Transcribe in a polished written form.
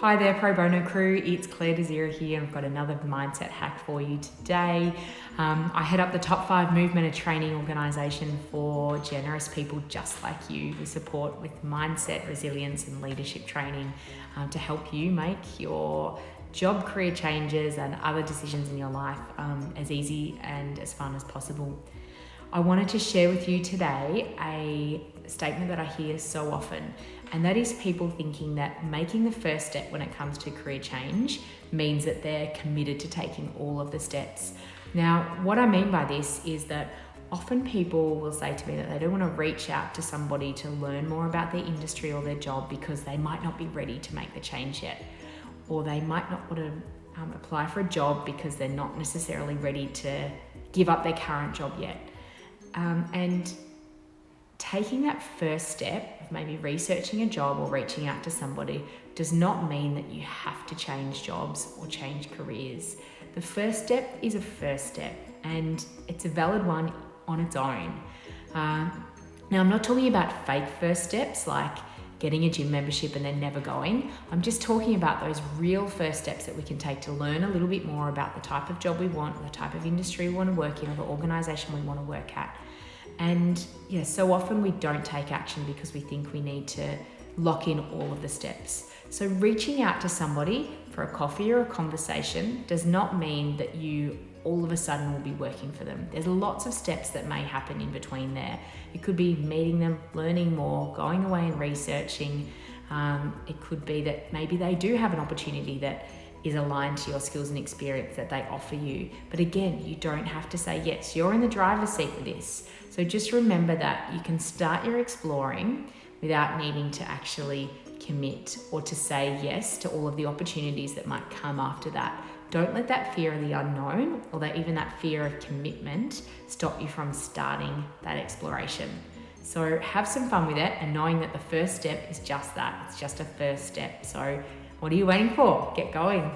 Hi there, Pro Bono crew. It's Claire Desira here, and I've got another mindset hack for you today. I head up the top 5 movement and training organisation for generous people just like you. We support with mindset, resilience, and leadership training to help you make your job, career changes, and other decisions in your life as easy and as fun as possible. I wanted to share with you today a statement that I hear so often, and that is people thinking that making the first step when it comes to career change means that they're committed to taking all of the steps. Now, what I mean by this is that often people will say to me that they don't want to reach out to somebody to learn more about their industry or their job because they might not be ready to make the change yet, or they might not want to apply for a job because they're not necessarily ready to give up their current job yet. And taking that first step of maybe researching a job or reaching out to somebody does not mean that you have to change jobs or change careers. The first step is a first step, and it's a valid one on its own. Now, I'm not talking about fake first steps like getting a gym membership and then never going. I'm just talking about those real first steps that we can take to learn a little bit more about the type of job we want, or the type of industry we want to work in, or the organisation we want to work at. And yeah, so often we don't take action because we think we need to lock in all of the steps. So reaching out to somebody for a coffee or a conversation does not mean that you all of a sudden will be working for them. There's lots of steps that may happen in between there. It could be meeting them, learning more, going away and researching. It could be that maybe they do have an opportunity that is aligned to your skills and experience that they offer you. But again, you don't have to say yes. You're in the driver's seat with this. So just remember that you can start your exploring without needing to actually commit or to say yes to all of the opportunities that might come after that. Don't let that fear of the unknown, or that even that fear of commitment, stop you from starting that exploration. So have some fun with it, and knowing that the first step is just that. It's just a first step. So what are you waiting for? Get going.